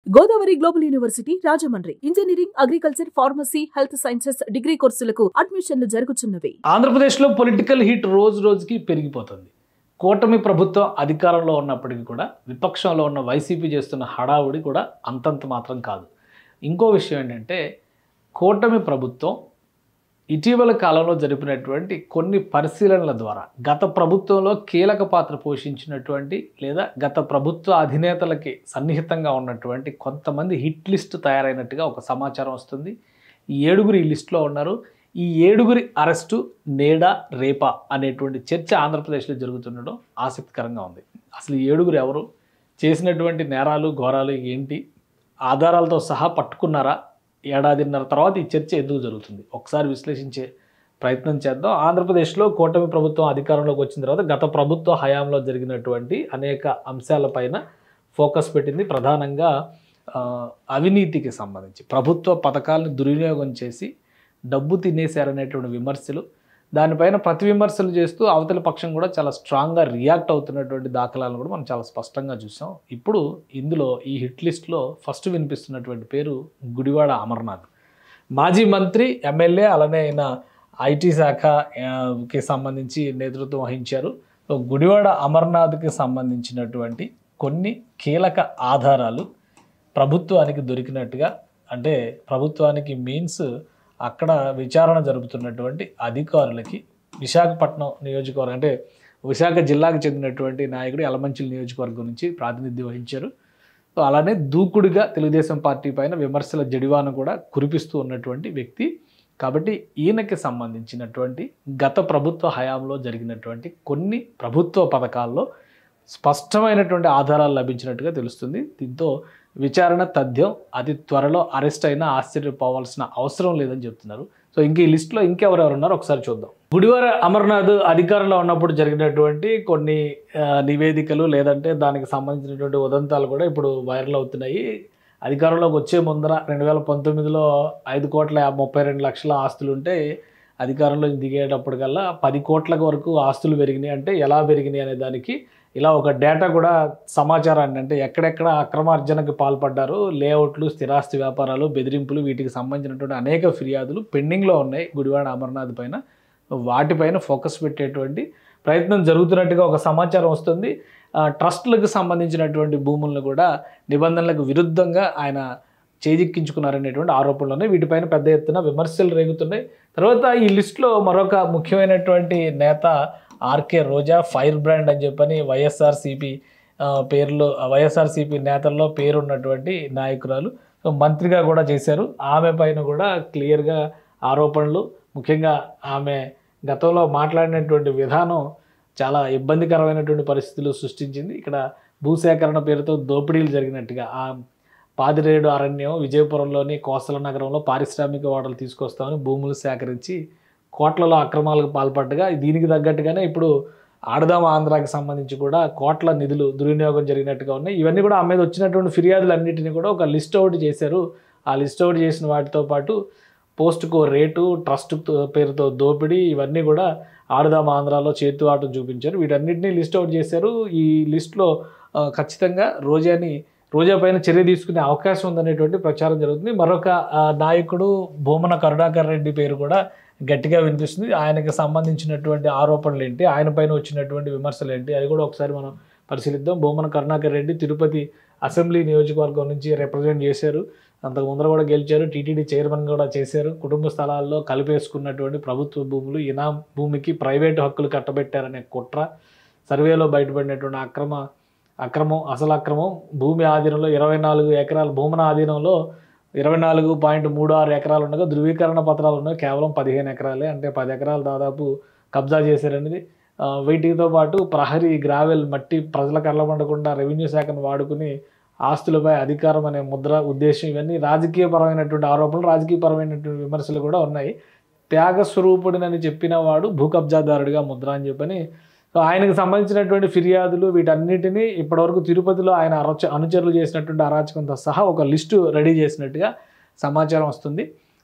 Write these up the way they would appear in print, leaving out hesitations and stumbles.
Godavari global university Rajahmundry engineering, agriculture, pharmacy, health sciences degree కోర్సులకు అడ్మిషన్లు జరుగుతున్నవి. ఆంధ్రప్రదేశ్లో పొలిటికల్ హీట్ రోజు రోజుకి పెరిగిపోతుంది. కూటమి ప్రభుత్వం అధికారంలో ఉన్నప్పటికీ కూడా విపక్షంలో ఉన్న వైసీపీ చేస్తున్న హడావుడి కూడా అంతంత మాత్రం కాదు. ఇంకో విషయం ఏంటంటే కూటమి ప్రభుత్వం ఇటీవల కాలంలో జరిపినటువంటి కొన్ని పరిశీలనల ద్వారా గత ప్రభుత్వంలో కీలక పాత్ర పోషించినటువంటి లేదా గత ప్రభుత్వ అధినేతలకి సన్నిహితంగా ఉన్నటువంటి కొంతమంది హిట్ లిస్ట్ తయారైనట్టుగా ఒక సమాచారం వస్తుంది. ఈ 7గురు ఈ లిస్టులో ఉన్నారు. ఈ 7గురి అరెస్టు నేడా రేపా అనేటువంటి చర్చ ఆంధ్రప్రదేశ్లో జరుగుతుండడం ఆసక్తికరంగా ఉంది. అసలు ఈ 7గురు ఎవరు, చేసినటువంటి నేరాలు ఘోరాలు ఏంటి, ఆధారాలతో సహా పట్టుకున్నారా, ఏడాదిన్నర తర్వాత ఈ చర్చ ఎందుకు జరుగుతుంది ఒకసారి విశ్లేషించే ప్రయత్నం చేద్దాం. ఆంధ్రప్రదేశ్లో కూటమి ప్రభుత్వం అధికారంలోకి వచ్చిన తర్వాత గత ప్రభుత్వ హయాంలో జరిగినటువంటి అనేక అంశాలపైన ఫోకస్ పెట్టింది. ప్రధానంగా అవినీతికి సంబంధించి ప్రభుత్వ పథకాలను దుర్వినియోగం చేసి డబ్బు తినేశారనేటువంటి విమర్శలు, దానిపైన ప్రతి విమర్శలు చేస్తూ అవతలి పక్షం కూడా చాలా స్ట్రాంగ్గా రియాక్ట్ అవుతున్నటువంటి దాఖలాలను కూడా మనం చాలా స్పష్టంగా చూసాం. ఇప్పుడు ఇందులో ఈ హిట్ లిస్ట్లో ఫస్ట్ వినిపిస్తున్నటువంటి పేరు గుడివాడ అమర్నాథ్. మాజీ మంత్రి, ఎమ్మెల్యే, అలానే ఆయన ఐటీ శాఖకి సంబంధించి నేతృత్వం వహించారు. సో గుడివాడ అమర్నాథ్కి సంబంధించినటువంటి కొన్ని కీలక ఆధారాలు ప్రభుత్వానికి దొరికినట్టుగా, అంటే ప్రభుత్వానికి మీన్స్ అక్కడ విచారణ జరుపుతున్నటువంటి అధికారులకి విశాఖపట్నం నియోజకవర్గం, అంటే విశాఖ జిల్లాకు చెందినటువంటి నాయకుడు యలమంచిలి నియోజకవర్గం నుంచి ప్రాతినిధ్యం వహించారు. సో అలానే దూకుడుగా తెలుగుదేశం పార్టీ పైన విమర్శల జడివాను కూడా కురిపిస్తూ ఉన్నటువంటి వ్యక్తి. కాబట్టి ఈయనకి సంబంధించినటువంటి గత ప్రభుత్వ హయాంలో జరిగినటువంటి కొన్ని ప్రభుత్వ పథకాల్లో స్పష్టమైనటువంటి ఆధారాలు లభించినట్టుగా తెలుస్తుంది. దీంతో విచారణ తథ్యం, అతి త్వరలో అరెస్ట్ అయినా ఆశ్చర్యపోవాల్సిన అవసరం లేదని చెప్తున్నారు. సో ఇంక ఈ లిస్టులో ఇంకెవరెవరు ఉన్నారో ఒకసారి చూద్దాం. గుడివాడ అమర్నాథ్ అధికారంలో ఉన్నప్పుడు జరిగినటువంటి కొన్ని నివేదికలు లేదంటే దానికి సంబంధించినటువంటి ఉదంతాలు కూడా ఇప్పుడు వైరల్ అవుతున్నాయి. అధికారంలోకి వచ్చే ముందర 2019లో 5,32,00,000 ఆస్తులు ఉంటే అధికారంలో దిగేటప్పటికల్లా 10 కోట్ల వరకు ఆస్తులు పెరిగినాయి. అంటే ఎలా పెరిగినాయి అనే దానికి ఇలా ఒక డేటా కూడా సమాచారాన్ని, అంటే ఎక్కడెక్కడ అక్రమార్జనకు పాల్పడ్డారు, లేఅవుట్లు, స్థిరాస్తి వ్యాపారాలు, బెదిరింపులు, వీటికి సంబంధించినటువంటి అనేక ఫిర్యాదులు పెండింగ్లో ఉన్నాయి గుడివాడ అమర్నాథ్ పైన. వాటిపైన ఫోకస్ పెట్టేటువంటి ప్రయత్నం జరుగుతున్నట్టుగా ఒక సమాచారం వస్తుంది. ట్రస్టులకు సంబంధించినటువంటి భూములను కూడా నిబంధనలకు విరుద్ధంగా ఆయన చేజిక్కించుకున్నారనేటువంటి ఆరోపణలు ఉన్నాయి. వీటిపైన పెద్ద ఎత్తున విమర్శలు రేగుతున్నాయి. తర్వాత ఈ లిస్టులో మరొక ముఖ్యమైనటువంటి నేత ఆర్కే రోజా, ఫైర్ బ్రాండ్ అని చెప్పని వైఎస్ఆర్సీపీ నేతల్లో పేరున్నటువంటి నాయకురాలు. సో మంత్రిగా కూడా చేశారు. ఆమె పైన కూడా క్లియర్గా ఆరోపణలు, ముఖ్యంగా ఆమె గతంలో మాట్లాడినటువంటి విధానం చాలా ఇబ్బందికరమైనటువంటి పరిస్థితులు సృష్టించింది. ఇక్కడ భూసేకరణ పేరుతో దోపిడీలు జరిగినట్టుగా, ఆ పాదిరేడు అరణ్యం విజయపురంలోని కోసల నగరంలో పారిశ్రామిక వాడలు తీసుకొస్తామని భూములు సేకరించి కోట్లలో అక్రమాలకు పాల్పడ్డగా, దీనికి తగ్గట్టుగానే ఇప్పుడు ఆడదాం ఆంధ్రాకి సంబంధించి కూడా కోట్ల నిధులు దుర్వినియోగం జరిగినట్టుగా ఉన్నాయి. ఇవన్నీ కూడా ఆమె మీద వచ్చినటువంటి ఫిర్యాదులన్నింటినీ కూడా ఒక లిస్ట్ అవుట్ చేశారు. ఆ లిస్ట్ అవుట్ చేసిన వాటితో పాటు పోస్టుకో రేటు, ట్రస్ట్ పేరుతో దోపిడీ, ఇవన్నీ కూడా ఆడదాం ఆంధ్రాలో చేతువాటం చూపించారు. వీటన్నిటినీ లిస్ట్ అవుట్ చేశారు. ఈ లిస్టులో ఖచ్చితంగా రోజా పైన చర్య తీసుకునే అవకాశం ఉందనేటువంటి ప్రచారం జరుగుతుంది. మరొక నాయకుడు భూమన కరుణాకర్ రెడ్డి పేరు కూడా గట్టిగా వినిపిస్తుంది. ఆయనకు సంబంధించినటువంటి ఆరోపణలు ఏంటి, ఆయన పైన వచ్చినటువంటి విమర్శలు ఏంటి, అది కూడా ఒకసారి మనం పరిశీలిద్దాం. భూమన కరుణాకర్ రెడ్డి తిరుపతి అసెంబ్లీ నియోజకవర్గం నుంచి రిప్రజెంట్ చేశారు. అంతకు ముందర కూడా గెలిచారు. టీటీడీ చైర్మన్ కూడా చేశారు. కుటుంబ స్థలాల్లో కలిపేసుకున్నటువంటి ప్రభుత్వ భూములు ఇనాం భూమికి ప్రైవేటు హక్కులు కట్టబెట్టారనే కుట్ర, సర్వేలో బయటపడినటువంటి అక్రమం, భూమి ఆధీనంలో 24 ఎకరాల భూమన ఆధీనంలో 24.36 ఎకరాలు ఉండగా ధృవీకరణ పత్రాలు ఉన్నాయి కేవలం 15 ఎకరాలే. అంటే 10 ఎకరాలు దాదాపు కబ్జా చేశారనేది. వీటితో పాటు ప్రహరీ, గ్రావెల్, మట్టి ప్రజలకు అల్లమండకుండా రెవెన్యూ శాఖను వాడుకుని ఆస్తులపై అధికారం అనే ముద్ర ఉద్దేశం, ఇవన్నీ రాజకీయపరమైనటువంటి ఆరోపణలు, రాజకీయపరమైనటువంటి విమర్శలు కూడా ఉన్నాయి. త్యాగ స్వరూపుడినని చెప్పిన వాడు భూ కబ్జాదారుడిగా ముద్ర అని చెప్పని, సో ఆయనకు సంబంధించినటువంటి ఫిర్యాదులు వీటన్నిటినీ ఇప్పటివరకు తిరుపతిలో ఆయన అనుచరులు చేసినటువంటి అరాచకంతో సహా ఒక లిస్టు రెడీ చేసినట్టుగా సమాచారం వస్తుంది.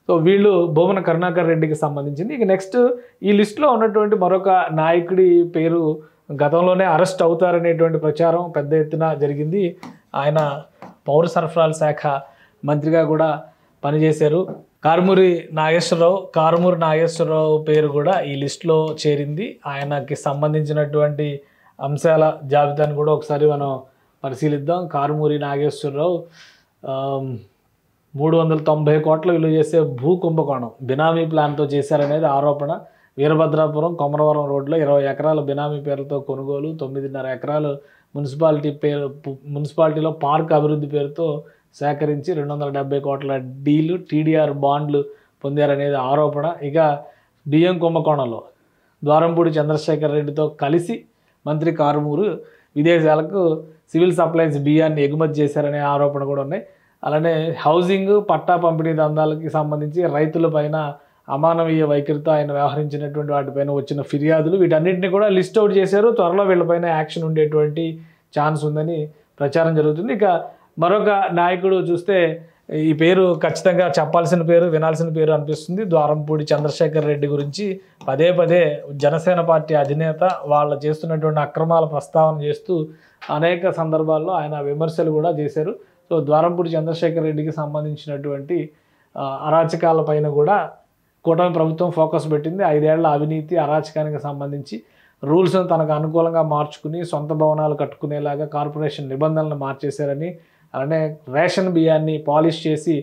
సో వీళ్ళు భూమన కరుణాకర్ రెడ్డికి సంబంధించింది. ఇక నెక్స్ట్ ఈ లిస్టులో ఉన్నటువంటి మరొక నాయకుడి పేరు గతంలోనే అరెస్ట్ అవుతారనేటువంటి ప్రచారం పెద్ద ఎత్తున జరిగింది. ఆయన పౌర సరఫరాల శాఖ మంత్రిగా కూడా పనిచేశారు. కారుమూరి నాగేశ్వరరావు పేరు కూడా ఈ లిస్టులో చేరింది. ఆయనకి సంబంధించినటువంటి అంశాల జాబితాను కూడా ఒకసారి మనం పరిశీలిద్దాం. కారుమూరి నాగేశ్వరరావు 390 కోట్ల విలువ చేసే భూ కుంభకోణం బినామీ ప్లాన్తో చేశారనేది ఆరోపణ. వీరభద్రాపురం కొమరవరం రోడ్లో 20 ఎకరాల బినామీ పేరుతో కొనుగోలు, 9.5 ఎకరాలు మున్సిపాలిటీలో పార్క్ అభివృద్ధి పేరుతో సేకరించి 270 కోట్ల డీలు టీడీఆర్ బాండ్లు పొందారనేది ఆరోపణ. ఇక బియ్యం కుంభకోణంలో ద్వారంపూడి చంద్రశేఖర్ రెడ్డితో కలిసి మంత్రి కారుమూరు విదేశాలకు సివిల్ సప్లైస్ బియ్యాన్ని ఎగుమతి చేశారనే ఆరోపణ కూడా ఉన్నాయి. అలానే హౌసింగ్ పట్టా పంపిణీ దందాలకి సంబంధించి రైతులపైన అమానవీయ వైఖరితో ఆయన వ్యవహరించినటువంటి వాటిపైన వచ్చిన ఫిర్యాదులు, వీటన్నిటిని కూడా లిస్ట్ అవుట్ చేశారు. త్వరలో వీళ్ళపైన యాక్షన్ ఉండేటువంటి ఛాన్స్ ఉందని ప్రచారం జరుగుతుంది. ఇక మరొక నాయకుడు చూస్తే ఈ పేరు ఖచ్చితంగా చెప్పాల్సిన పేరు, వినాల్సిన పేరు అనిపిస్తుంది. ద్వారంపూడి చంద్రశేఖర్ రెడ్డి గురించి పదే పదే జనసేన పార్టీ అధినేత వాళ్ళు చేస్తున్నటువంటి అక్రమాల ప్రస్తావన చేస్తూ అనేక సందర్భాల్లో ఆయన విమర్శలు కూడా చేశారు. సో ద్వారంపూడి చంద్రశేఖర్ రెడ్డికి సంబంధించినటువంటి అరాచకాల పైన కూడా కూటమి ప్రభుత్వం ఫోకస్ పెట్టింది. 5 ఏళ్ల అవినీతి అరాచకానికి సంబంధించి రూల్స్ను తనకు అనుకూలంగా మార్చుకుని సొంత భవనాలు కట్టుకునేలాగా కార్పొరేషన్ నిబంధనలు మార్చేశారని, అలానే రేషన్ బియ్యాన్ని పాలిష్ చేసి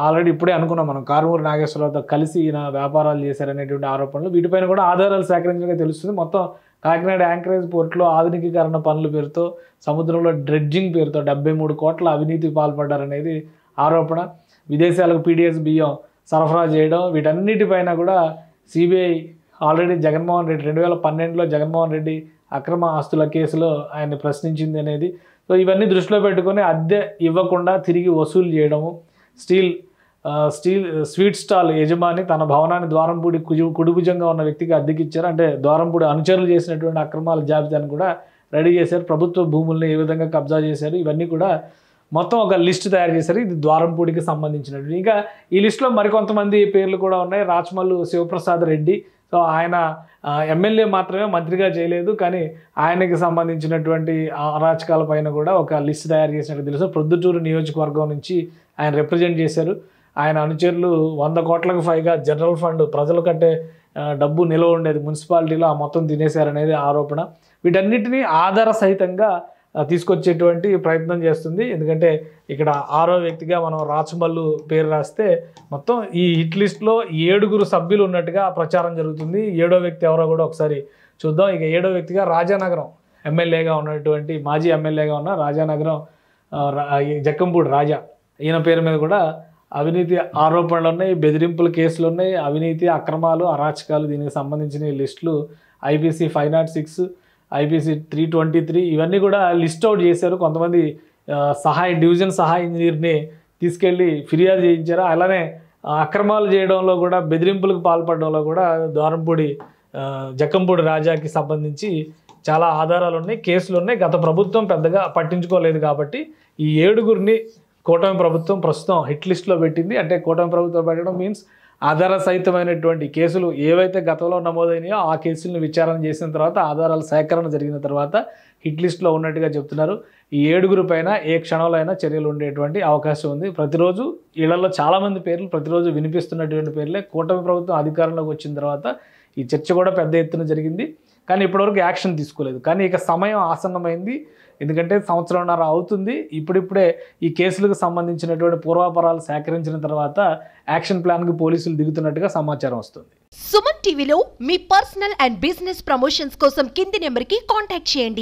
ఆల్రెడీ ఇప్పుడే అనుకున్నాం మనం కారుమూరి నాగేశ్వరరావుతో కలిసి ఈయన వ్యాపారాలు చేశారనేటువంటి ఆరోపణలు, వీటిపైన కూడా ఆధారాలు సేకరించగా తెలుస్తుంది. మొత్తం కాకినాడ యాంకరేజ్ పోర్టులో ఆధునికీకరణ పనుల పేరుతో, సముద్రంలో డ్రెడ్జింగ్ పేరుతో 73 కోట్ల అవినీతికి పాల్పడ్డారనేది ఆరోపణ. విదేశాలకు పీడిఎస్ బియ్యం సరఫరా చేయడం, వీటన్నిటిపైన కూడా సిబిఐ ఆల్రెడీ జగన్మోహన్ రెడ్డి 2012లో జగన్మోహన్ రెడ్డి అక్రమ ఆస్తుల కేసులో ఆయన్ని ప్రశ్నించింది అనేది. సో ఇవన్నీ దృష్టిలో పెట్టుకొని అద్దె ఇవ్వకుండా తిరిగి వసూలు చేయడము, స్వీట్ స్టాల్ యజమాని తన భవనాన్ని ద్వారంపూడి కుడిభుజంగా ఉన్న వ్యక్తికి అద్దెకిచ్చారు. అంటే ద్వారంపూడి అనుచరులు చేసినటువంటి అక్రమాల జాబితాను కూడా రెడీ చేశారు. ప్రభుత్వ భూముల్ని ఏ విధంగా కబ్జా చేశారు, ఇవన్నీ కూడా మొత్తం ఒక లిస్ట్ తయారు చేశారు. ఇది ద్వారంపూడికి సంబంధించినట్టు. ఇంకా ఈ లిస్టులో మరికొంతమంది పేర్లు కూడా ఉన్నాయి. రాచమల్లు శివప్రసాద్ రెడ్డి, సో ఆయన ఎమ్మెల్యే మాత్రమే, మంత్రిగా చేయలేదు. కానీ ఆయనకి సంబంధించినటువంటి అరాచకాల పైన కూడా ఒక లిస్ట్ తయారు చేసినట్టు తెలుసు. ప్రొద్దుటూరు నియోజకవర్గం నుంచి ఆయన రిప్రజెంట్ చేశారు. ఆయన అనుచరులు 100 కోట్లకు పైగా జనరల్ ఫండ్ ప్రజల కంటే డబ్బు నిల్వ ఉండేది మున్సిపాలిటీలో, ఆ మొత్తం తినేశారనేది ఆరోపణ. వీటన్నిటినీ ఆధార సహితంగా తీసుకొచ్చేటువంటి ప్రయత్నం చేస్తుంది. ఎందుకంటే ఇక్కడ 6వ వ్యక్తిగా మనం రాచమల్లు పేరు రాస్తే మొత్తం ఈ హిట్ లిస్ట్లో 7 సభ్యులు ఉన్నట్టుగా ప్రచారం జరుగుతుంది. 7వ వ్యక్తి ఎవరో కూడా ఒకసారి చూద్దాం. ఇక 7వ వ్యక్తిగా రాజానగరం ఎమ్మెల్యేగా ఉన్నటువంటి మాజీ ఎమ్మెల్యేగా ఉన్న రాజానగరం జక్కంపూడి రాజా, ఈయన పేరు మీద కూడా అవినీతి ఆరోపణలు ఉన్నాయి, బెదిరింపుల కేసులు ఉన్నాయి, అవినీతి అక్రమాలు అరాచకాలు దీనికి సంబంధించిన లిస్టులు IPC 506, IPC 323 ఇవన్నీ కూడా లిస్ట్ అవుట్ చేశారు. కొంతమంది డివిజన్ సహాయ ఇంజనీర్ని తీసుకెళ్ళి ఫిర్యాదు చేయించారు. అలానే అక్రమాలు చేయడంలో కూడా, బెదిరింపులకు పాల్పడడంలో కూడా ద్వారంపూడి జక్కంపూడి రాజాకి సంబంధించి చాలా ఆధారాలు ఉన్నాయి, కేసులు ఉన్నాయి. గత ప్రభుత్వం పెద్దగా పట్టించుకోలేదు కాబట్టి ఈ 7 కూటమి ప్రభుత్వం ప్రస్తుతం హిట్ లిస్ట్లో పెట్టింది. అంటే కూటమి ప్రభుత్వం పెట్టడం మీన్స్ ఆధార సహితమైనటువంటి కేసులు ఏవైతే గతంలో నమోదైనాయో ఆ కేసులను విచారణ చేసిన తర్వాత, ఆధారాల సేకరణ జరిగిన తర్వాత హిట్ లిస్ట్లో ఉన్నట్టుగా చెప్తున్నారు. ఈ 7 పైన ఏ క్షణంలో అయినా చర్యలు ఉండేటువంటి అవకాశం ఉంది. ప్రతిరోజు ఇళ్లలో చాలామంది పేర్లు ప్రతిరోజు వినిపిస్తున్నటువంటి పేర్లే. కూటమి ప్రభుత్వం అధికారంలోకి వచ్చిన తర్వాత ఈ చర్చ కూడా పెద్ద ఎత్తున జరిగింది. కానీ ఇప్పటివరకు యాక్షన్ తీసుకోలేదు. కానీ ఇక సమయం ఆసన్నమైంది. ఎందుకంటే 1.5 సంవత్సరం అవుతుంది. ఇప్పుడిప్పుడే ఈ కేసులకు సంబంధించినటువంటి పూర్వాపరాలు సేకరించిన తర్వాత యాక్షన్ ప్లాన్కి పోలీసులు దిగుతున్నట్టుగా సమాచారం వస్తుంది. సుమన్ టీవీలో మీ పర్సనల్ అండ్ బిజినెస్ ప్రమోషన్స్ కోసం కింది నెంబర్కి కాంటాక్ట్ చేయండి.